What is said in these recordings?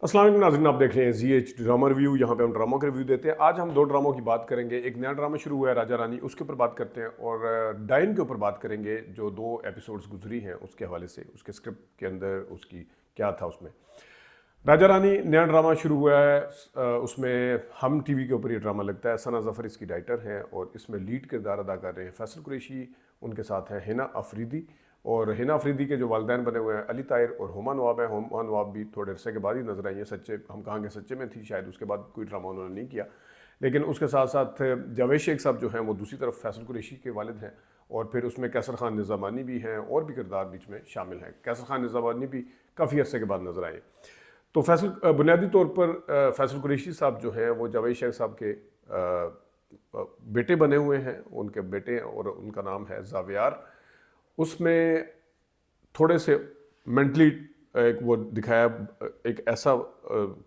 अस्सलाम वालेकुम नाज़रीन, आप देख रहे हैं ZH ड्रामा रिव्यू। यहाँ पे हम ड्रामों के रिव्यू देते हैं। आज हम दो ड्रामों की बात करेंगे। एक नया ड्रामा शुरू हुआ है राजा रानी, उसके ऊपर बात करते हैं, और डाइन के ऊपर बात करेंगे जो 2 एपिसोड्स गुजरी हैं उसके हवाले से, उसके स्क्रिप्ट के अंदर उसकी क्या था उसमें। राजा रानी नया ड्रामा शुरू हुआ है। उसमें हम टीवी के ऊपर ये ड्रामा लगता है। सना जफ़र इसकी राइटर हैं और इसमें लीड किरदार अदा कर रहे हैं फैसल कुरैशी, उनके साथ हैं हिना अफरीदी। और हिना अफरीदी के जो वालिदैन बने हुए हैं अली ताहिर और हुमा नवाब हैं। हुमा नवाब भी थोड़े अरसे के बाद ही नजर आई हैं। सच्चे हम कहांगे सच्चे में थी शायद, उसके बाद कोई ड्रामा उन्होंने नहीं किया। लेकिन उसके साथ साथ जावेद शेख साहब जो हैं वो दूसरी तरफ फैसल कुरैशी के वालिद हैं। और फिर उसमें कैसर खान निज़ामानी भी हैं और भी किरदार बीच में शामिल हैं। कैसर खान निज़ामानी भी काफ़ी अरसे के बाद नजर आए। तो फैसल बुनियादी तौर पर फैसल कुरैशी साहब जो हैं वो जावेद शेख साहब के बेटे बने हुए हैं। उनके बेटे और उनका नाम है जावियार। उसमें थोड़े से मेंटली एक वो दिखाया, एक ऐसा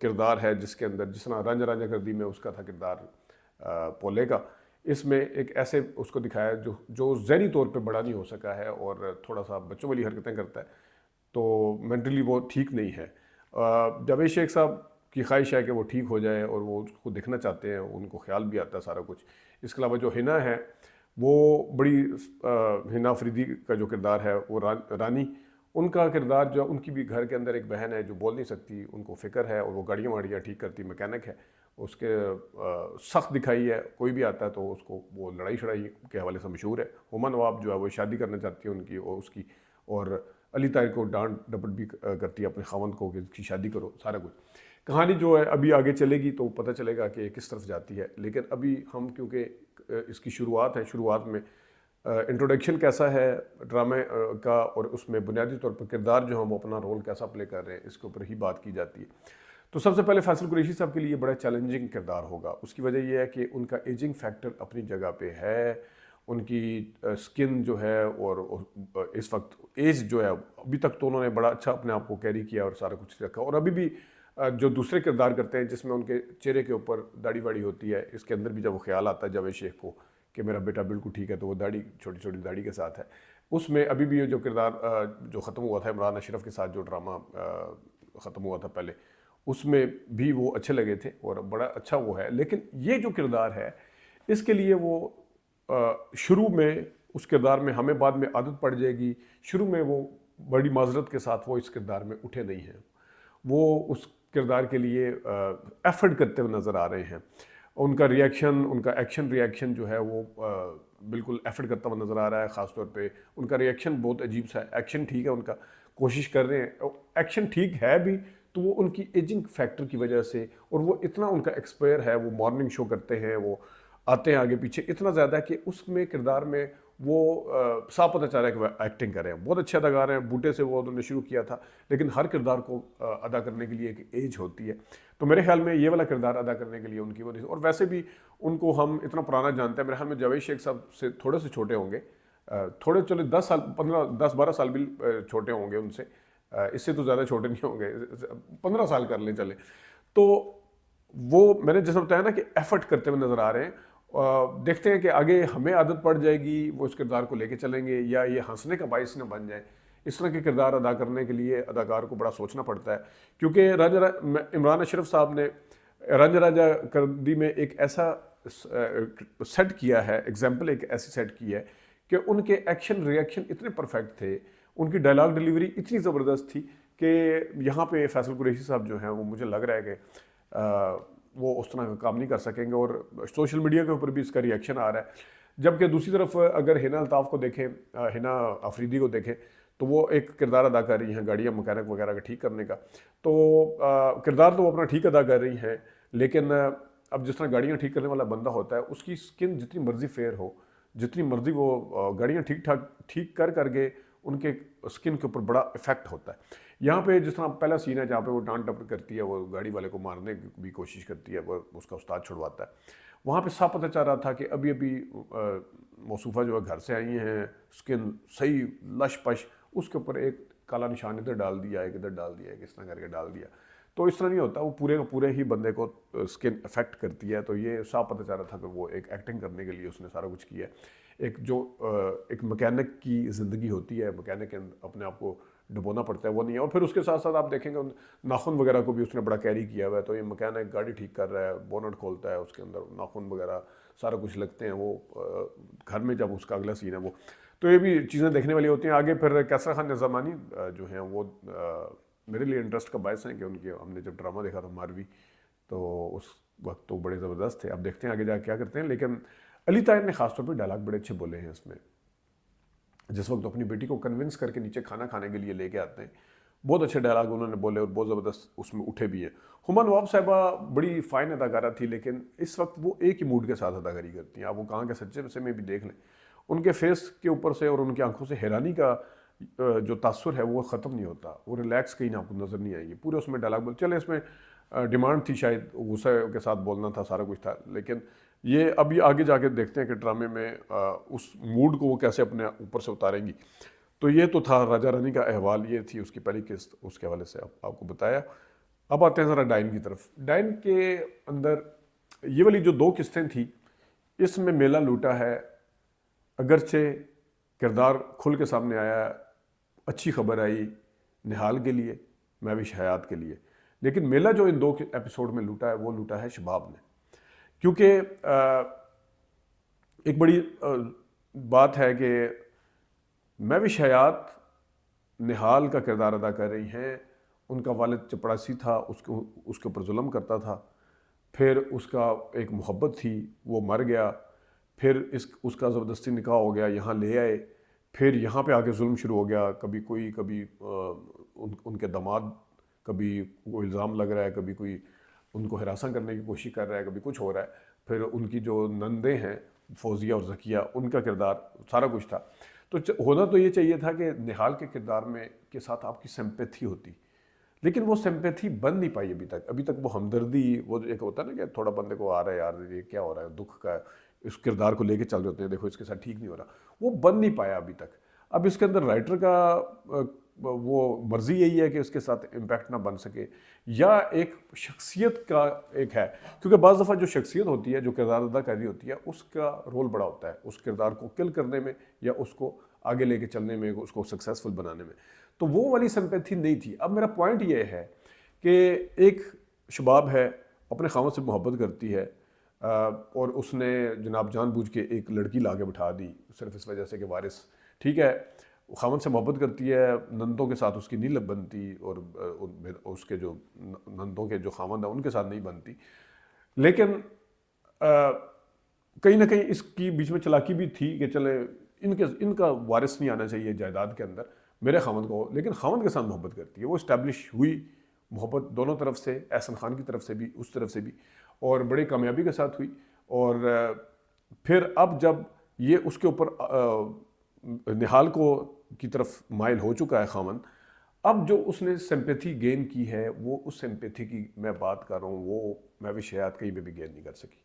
किरदार है जिसके अंदर जिस तरह रांझा रांझा गर्दी में उसका था किरदार पोले का, इसमें एक ऐसे उसको दिखाया जो ज़हनी तौर पे बड़ा नहीं हो सका है और थोड़ा सा बच्चों वाली हरकतें करता है, तो मेंटली वो ठीक नहीं है। जावेद शेख साहब की ख्वाहिश है कि वो ठीक हो जाए और वो उसको देखना चाहते हैं, उनको ख्याल भी आता है सारा कुछ। इसके अलावा जो हिना है वो बड़ी हिना अफरीदी का जो किरदार है वो रानी, उनका किरदार जो उनकी भी घर के अंदर एक बहन है जो बोल नहीं सकती, उनको फ़िक्र है और वो गाड़ियाँ वाड़ियाँ ठीक करती मैकेनिक है। उसके सख्त दिखाई है, कोई भी आता है तो उसको वो लड़ाई शड़ाई के हवाले से मशहूर है। हुमा नवाब जो है वो शादी करना चाहती है उनकी और उसकी, और अली ताहिर को डांट डपट भी करती है अपने खावंद को कि इसकी शादी करो। सारा कुछ कहानी जो है अभी आगे चलेगी तो पता चलेगा कि किस तरफ जाती है। लेकिन अभी हम क्योंकि इसकी शुरुआत है, शुरुआत में इंट्रोडक्शन कैसा है ड्रामे का और उसमें बुनियादी तौर पर किरदार जो हम वो अपना रोल कैसा प्ले कर रहे हैं इसके ऊपर ही बात की जाती है। तो सबसे पहले फैसल कुरैशी साहब के लिए बड़ा चैलेंजिंग किरदार होगा। उसकी वजह यह है कि उनका एजिंग फैक्टर अपनी जगह पे है, उनकी स्किन जो है और इस वक्त एज जो है, अभी तक तो उन्होंने बड़ा अच्छा अपने आप को कैरी किया और सारा कुछ रखा, और अभी भी जो दूसरे किरदार करते हैं जिसमें उनके चेहरे के ऊपर दाढ़ी वाड़ी होती है, इसके अंदर भी जब वो ख्याल आता है जावेद शेख को कि मेरा बेटा बिल्कुल ठीक है, तो वो दाढ़ी छोटी छोटी दाढ़ी के साथ है। उसमें अभी भी ये जो किरदार जो ख़त्म हुआ था इमरान अशरफ के साथ, जो ड्रामा ख़त्म हुआ था पहले, उसमें भी वो अच्छे लगे थे और बड़ा अच्छा वो है। लेकिन ये जो किरदार है इसके लिए वो शुरू में उस किरदार में हमें बाद में आदत पड़ जाएगी। शुरू में वो बड़ी माजरत के साथ वो इस किरदार में उठे नहीं हैं, वो उस किरदार के लिए एफर्ट करते हुए नज़र आ रहे हैं। उनका रिएक्शन, उनका एक्शन रिएक्शन जो है वो बिल्कुल एफर्ट करता हुआ नज़र आ रहा है। ख़ास तौर पे उनका रिएक्शन बहुत अजीब सा है। एक्शन ठीक है, उनका कोशिश कर रहे हैं, एक्शन ठीक है भी, तो वो उनकी एजिंग फैक्टर की वजह से, और वो इतना उनका एक्सपायर है, वो मॉर्निंग शो करते हैं, वो आते हैं आगे पीछे इतना ज़्यादा है कि उसमें किरदार में वो साफ पता चल रहा है कि वो एक्टिंग कर रहे हैं। बहुत अच्छे अदाकार हैं, बूटे से वो उन्होंने शुरू किया था, लेकिन हर किरदार को अदा करने के लिए एक एज होती है। तो मेरे ख्याल में ये वाला किरदार अदा करने के लिए उनकी वो, और वैसे भी उनको हम इतना पुराना जानते हैं। मेरे ख्याल में जावेद शेख साहब से थोड़े से छोटे होंगे, थोड़े चले 10 साल 10-12 साल भी छोटे होंगे उनसे, इससे तो ज़्यादा छोटे नहीं होंगे, 15 साल कर लें चले। तो वो मैंने जैसा बताया ना कि एफर्ट करते हुए नज़र आ रहे हैं। देखते हैं कि आगे हमें आदत पड़ जाएगी, वो इस किरदार को लेके चलेंगे या ये हंसने का बायस न बन जाए। इस तरह के किरदार अदा करने के लिए अदाकार को बड़ा सोचना पड़ता है, क्योंकि इमरान अशरफ साहब ने रांझा रांझा गर्दी में एक ऐसा सेट किया है, एग्जाम्पल एक ऐसी सेट की है कि उनके एक्शन रिएक्शन इतने परफेक्ट थे, उनकी डायलॉग डिलीवरी इतनी ज़बरदस्त थी कि यहाँ पे फैसल कुरैशी साहब जो हैं वो मुझे लग रहा है कि वो उस तरह का काम नहीं कर सकेंगे, और सोशल मीडिया के ऊपर भी इसका रिएक्शन आ रहा है। जबकि दूसरी तरफ अगर हिना अल्ताफ़ को देखें, हिना अफरीदी को देखें, तो वो एक किरदार अदा कर रही हैं गाड़ियाँ मैकेनिक वगैरह का ठीक करने का। तो किरदार तो वो अपना ठीक अदा कर रही हैं, लेकिन अब जिस तरह गाड़ियाँ ठीक करने वाला बंदा होता है, उसकी स्किन जितनी मर्जी फेयर हो, जितनी मर्जी वो गाड़ियाँ ठीक करके उनके स्किन के ऊपर बड़ा इफेक्ट होता है। यहाँ पे जिस तरह पहला सीन है जहाँ पे वो डांट डपट करती है, वो गाड़ी वाले को मारने की भी कोशिश करती है, वो उसका उस्ताद छुड़वाता है। वहाँ पे साफ पता चल रहा था कि अभी अभी मौसूफ़ा जो है घर से आई हैं, स्किन सही लश पश, उसके ऊपर एक काला निशान इधर डाल दिया, एक इधर डाल दिया, एक इस तरह करके डाल दिया। तो इस तरह नहीं होता, वो पूरे का पूरे ही बंदे को स्किन अफेक्ट करती है। तो ये साफ पता चल रहा था कि वो एक एक्टिंग करने के लिए उसने सारा कुछ किया। एक जो एक मैकेनिक की ज़िंदगी होती है, मैकेनिक अपने आप को डुबोना पड़ता है वो नहीं है। और फिर उसके साथ साथ आप देखेंगे नाखून वगैरह को भी उसने बड़ा कैरी किया हुआ है। तो ये मैकेनिक गाड़ी ठीक कर रहा है, बोनट खोलता है, उसके अंदर नाखून वगैरह सारा कुछ लगते हैं वो घर में जब उसका अगला सीन है वो। तो ये भी चीज़ें देखने वाली होती हैं। आगे फिर कैसर खान निज़ामानी जो हैं वो मेरे लिए इंटरेस्ट का बायस हैं कि उनके हमने जब ड्रामा देखा था मारवी, तो उस वक्त तो बड़े ज़बरदस्त थे। अब देखते हैं आगे जाके क्या करते हैं। लेकिन अली ताहिर ने खासतौर पर डायलॉग बड़े अच्छे बोले हैं इसमें। जिस वक्त अपनी बेटी को कन्विंस करके नीचे खाना खाने के लिए लेके आते हैं, बहुत अच्छे डायलॉग उन्होंने बोले और बहुत ज़बरदस्त उसमें उठे भी हैं। हुमा नवाब साहिबा बड़ी फ़ाइन अदाकारा थी, लेकिन इस वक्त वो एक ही मूड के साथ अदाकारी करती हैं। आप वो कहाँ के सच्चे से में भी देख लें, उनके फेस के ऊपर से और उनकी आंखों से हैरानी का जो तासुर है वो ख़त्म नहीं होता। वो रिलैक्स कहीं ना आपको नज़र नहीं आएगी। पूरे उसमें डायलॉग बोल चले, इसमें डिमांड थी शायद, गुस्से के साथ बोलना था, सारा कुछ था। लेकिन ये अभी आगे जाके देखते हैं कि ड्रामे में उस मूड को वो कैसे अपने ऊपर से उतारेंगी। तो ये तो था राजा रानी का अहवाल, ये थी उसकी पहली किस्त, उसके हवाले से आपको बताया। अब आते हैं ज़रा डाइन की तरफ। डाइन के अंदर ये वाली जो 2 किस्तें थी, इसमें मेला लूटा है। अगरचे किरदार खुल के सामने आया, अच्छी खबर आई निहाल के लिए, महविश हयात के लिए, लेकिन मेला जो इन 2 एपिसोड में लूटा है वो लूटा है शबाब ने। क्योंकि एक बड़ी बात है कि महविश हयात निहाल का किरदार अदा कर रही हैं। उनका वालिद चपड़ासी था, उसके ऊपर जुल्म करता था, फिर उसका एक मोहब्बत थी, वो मर गया, फिर उसका ज़बरदस्ती निकाह हो गया, यहाँ ले आए, फिर यहाँ पे आके जुल्म शुरू हो गया। कभी कोई उनके दामाद, कभी कोई इल्ज़ाम लग रहा है, कभी कोई उनको हिरासा करने की कोशिश कर रहा है, कभी कुछ हो रहा है। फिर उनकी जो नंदे हैं फौजिया और ज़किया, उनका किरदार, सारा कुछ था। तो होना तो ये चाहिए था कि निहाल के किरदार में के साथ आपकी सिंपैथी होती, लेकिन वो सिंपैथी बन नहीं पाई अभी तक वो हमदर्दी, वो एक होता है ना कि थोड़ा बंदे को आ रहा है यार ये क्या हो रहा है, दुख का इस किरदार को लेके चल रहे होते हैं, देखो इसके साथ ठीक नहीं हो रहा, वो बन नहीं पाया अभी तक। अब इसके अंदर राइटर का वो मर्जी यही है कि उसके साथ इम्पैक्ट ना बन सके, या एक शख्सियत का एक है, क्योंकि बाज़ दफ़ा जो शख्सियत होती है, जो किरदार अदा कर रही होती है, उसका रोल बड़ा होता है उस किरदार को किल करने में या उसको आगे लेके चलने में, उसको सक्सेसफुल बनाने में। तो वो वाली सिंपैथी नहीं थी। अब मेरा पॉइंट ये है कि एक शबाब है, अपने खामद से मोहब्बत करती है, और उसने जनाब जानबूझ के एक लड़की ला के बिठा दी सिर्फ इस वजह से कि वारिस, ठीक है, खामद से मोहब्बत करती है, नंदों के साथ उसकी नहीं लग बनती, और उसके जो नंदों के जो खामद है उनके साथ नहीं बनती। लेकिन कहीं ना कहीं इसकी बीच में चलाकी भी थी कि चले इनका वारिस नहीं आना चाहिए जायदाद के अंदर, मेरे खामद को, लेकिन खामद के साथ मोहब्बत करती है। वो इस्टेब्लिश हुई मोहब्बत दोनों तरफ से, एहसन खान की तरफ से भी, उस तरफ से भी, और बड़ी कामयाबी के साथ हुई। और फिर अब जब ये उसके ऊपर निहाल को की तरफ माइल हो चुका है खामन, अब जो उसने सिंपैथी गेन की है, वो उस सिंपैथी की मैं बात कर रहा हूँ, वो महविश हयात कहीं पे भी गेन नहीं कर सकी।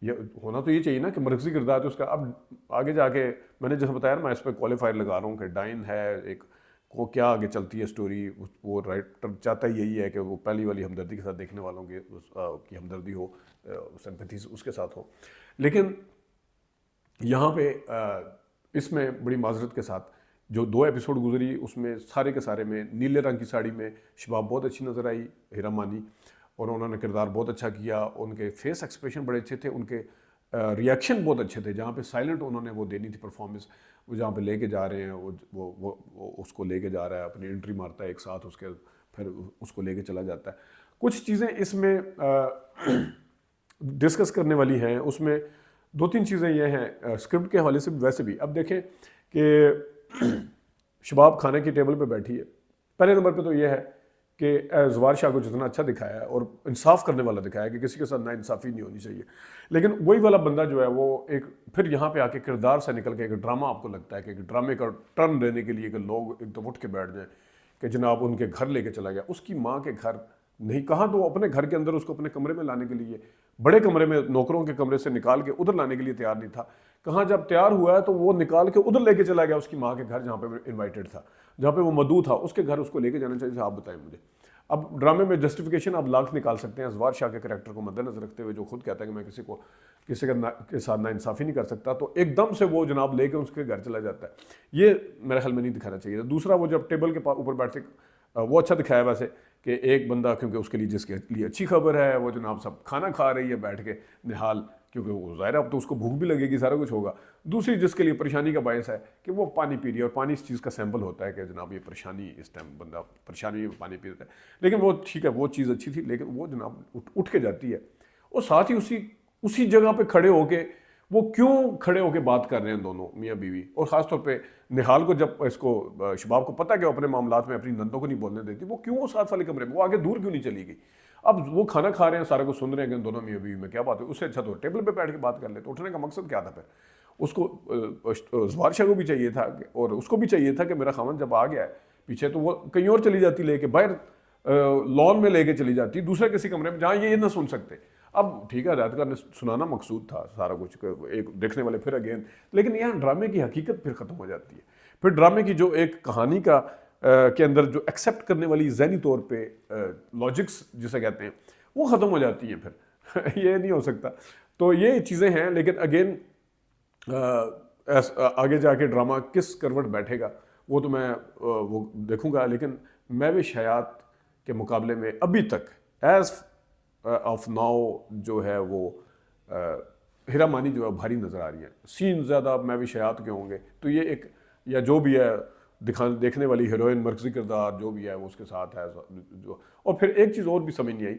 ये होना तो ये चाहिए ना कि मरकजी किरदार तो उसका। अब आगे जाके मैंने जैसे बताया ना, मैं इस पर क्वालिफायर लगा रहा हूँ कि डाइन है एक को क्या आगे चलती है स्टोरी, वो राइटर चाहता ही यही है कि वो पहली वाली हमदर्दी के साथ देखने वालों की हमदर्दी हो, सिंपैथी उसके साथ हो। लेकिन यहाँ पे इसमें बड़ी माजरत के साथ जो 2 एपिसोड गुजरी, उसमें सारे के सारे में नीले रंग की साड़ी में शबाब बहुत अच्छी नज़र आई, हीरा मानी, और उन्होंने किरदार बहुत अच्छा किया। उनके फेस एक्सप्रेशन बड़े अच्छे थे, उनके रिएक्शन बहुत अच्छे थे। जहाँ पे साइलेंट उन्होंने वो देनी थी परफॉर्मेंस, वो जहाँ पे लेके जा रहे हैं, वो उसको लेके जा रहा है, अपनी एंट्री मारता है एक साथ, उसके फिर उसको लेके चला जाता है। कुछ चीज़ें इसमें डिस्कस करने वाली हैं। उसमें 2-3 चीज़ें ये हैं स्क्रिप्ट के हवाले से भी, वैसे भी। अब देखें कि शबाब खाने की टेबल पे बैठी है, पहले नंबर पे तो ये है कि ज़वार शाह को जितना अच्छा दिखाया है और इंसाफ करने वाला दिखाया है कि किसी के साथ ना इंसाफ़ी नहीं होनी चाहिए, लेकिन वही वाला बंदा जो है वो एक फिर यहाँ पे आके किरदार से निकल के एक ड्रामा आपको लगता है कि एक ड्रामे का टर्न देने के लिए कि लोग एकदम उठ के बैठ जाएँ कि जनाब उनके घर लेके चला गया, उसकी माँ के घर नहीं, कहाँ तो अपने घर के अंदर उसको अपने कमरे में लाने के लिए, बड़े कमरे में नौकरों के कमरे से निकाल के उधर लाने के लिए तैयार नहीं था। कहाँ जब तैयार हुआ है तो वो निकाल के उधर लेके चला गया उसकी माँ के घर, जहाँ पे इनवाइटेड था, जहाँ पे वो मदू था, उसके घर उसको लेके जाना चाहिए था। आप बताएं मुझे। اب ڈرامے میں جسٹیفیکیشن آپ لاکھ نکال سکتے ہیں ازوار شاہ کے کریکٹر کو مد نظر رکھتے ہوئے، جو خود کہتا ہے کہ میں کسی کے ساتھ ناانصافی نہیں کر سکتا، تو ایک دم سے وہ جناب لے کے اس کے گھر چلا جاتا ہے. یہ میرے خیال میں نہیں دکھانا چاہیے تھا. دوسرا وہ جب ٹیبل کے اوپر بیٹھتے وہ اچھا دکھایا ویسے کہ ایک بندہ کیونکہ اس کے لیے جس کے لیے اچھی خبر ہے وہ جناب سب کھانا کھا رہی ہے بیٹھ کے نہال، کیونکہ وہ ظاہر ہے اب تو اس کو بھوک بھی لگے گی، سارا کچھ ہوگا. دوسری جس کے لیے پریشانی کا باعث ہے کہ وہ پانی پی رہی ہے، اور پانی اس چیز کا سیمپل ہوتا ہے کہ جناب یہ پریشانی، اس ٹائم بندہ پریشانی میں پانی پی رہتا ہے. لیکن وہ ٹھیک ہے، وہ چیز اچھی تھی، لیکن وہ جناب اٹھ کے جاتی ہے اور ساتھ ہی اسی جگہ پہ کھڑے ہو کے وہ کیوں کھڑے ہو کے بات کر رہے ہیں دونوں میاں بیوی. اور خاص طور پہ نہال کو جب اس کو شباب کو پتہ کہ وہ اپنے معاملات میں اپنی نندوں کو نہیں بولنے دیتی، وہ کیوں ساتھ والے کمرے میں، وہ آگے دور کیوں نہیں چلی گئی. اب وہ کھانا کھا رہے ہیں، سارے کو سن رہے ہیں کہ دونوں میاں بیوی میں کیا بات ہے. اس سے اچھا تو ٹیبل پہ بیٹھ کے بات کر لے. تو اٹھنے کا مقصد کیا تھا پھر؟ اس کو ازوار شاہ کو بھی چاہیے تھا اور اس کو بھی چاہیے تھا کہ میرا خاوند جب آ گیا ہے پیچھے تو وہ کہیں اور چلی جاتی، لے کے باہر لان میں لے کے چلی جاتی دوسرے کسی کمرے میں جہاں یہ نہ سن سکتے. اب ٹھیک ہے ہدایتکار نے سنانا مقصود تھا سارا کچھ، ایک دیکھنے والے پھر اگین، لیکن یہاں ڈرامے کی حقیقت پھر ختم ہو جاتی ہے. پھر ڈرامے کی جو ایک کہانی کا کے اندر جو ایکسیپٹ کرنے والی ذہنی طور پہ لاجکس جسے کہتے ہیں وہ ختم ہو جاتی ہیں پھر. یہ نہیں ہو سکتا. تو یہ چیزیں ہیں، لیکن اگین آگے جا کے ڈرامہ کس کروٹ بیٹھے گا وہ تو میں وہ دیکھوں گا. لیکن مہوش حیات کے مقابلے میں ابھی تک ایز آف ناؤ جو ہے وہ ہیرا مانی جو ہے بھاری نظر آ رہی ہے. سین زیادہ مہوش حیات کے ہوں گے تو یہ ایک، یا جو بھی ہے دیکھنے والی ہیروئن مرکزی کردار جو بھی ہے وہ اس کے ساتھ ہے جو. اور پھر ایک چیز اور بھی سمجھ نہیں آئی،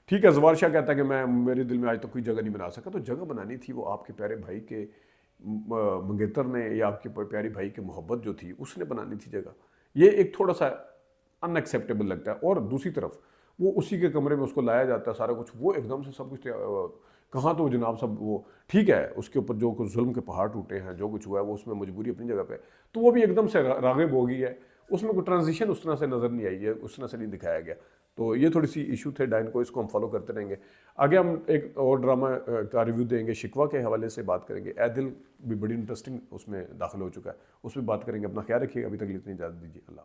ٹھیک ہے زوار شاہ کہتا ہے کہ میرے دل میں آج تک کوئی جگہ نہیں بنا سکا، تو جگہ بنانی تھی وہ آپ کے پیارے بھائی کے منگیتر نے، یا آپ کے پیارے بھائی کی محبت جو تھی اس نے بنانی تھی جگہ. یہ ایک تھوڑا سا ان ایکسیپٹیبل لگتا ہے. اور دوسری طرف وہ اسی کے کمرے میں اس کو لایا جاتا ہے سارا کچھ، وہ ایک دم سے سب کچھ کہاں تو جناب سب وہ ٹھیک ہے اس کے اوپر جو کچھ ظلم کے پہاڑ ٹوٹے ہیں، جو کچھ ہوا ہے وہ اس میں مجبوری اپنی جگہ پہ، تو وہ بھی ایک دم سے راغب ہو گئی ہے. اس میں کوئی ٹرانزیشن اس طرح سے نظر نہیں آئی ہے، اس طرح سے نہیں دکھایا گیا. تو یہ تھوڑی سی ایشو تھے ڈائن کو، اس کو ہم فالو کرتے رہیں گے. آگے ہم ایک اور ڈرامہ کا ریویو دیں گے، شکوہ کے حوالے سے بات کریں گے. اے دل بھی بڑی انٹرسٹنگ اس میں داخل ہو چکا ہے، اس میں بات کریں گے. اپنا خیال رکھیے گا. ابھی تک اتنی اجازت دیجیے. اللہ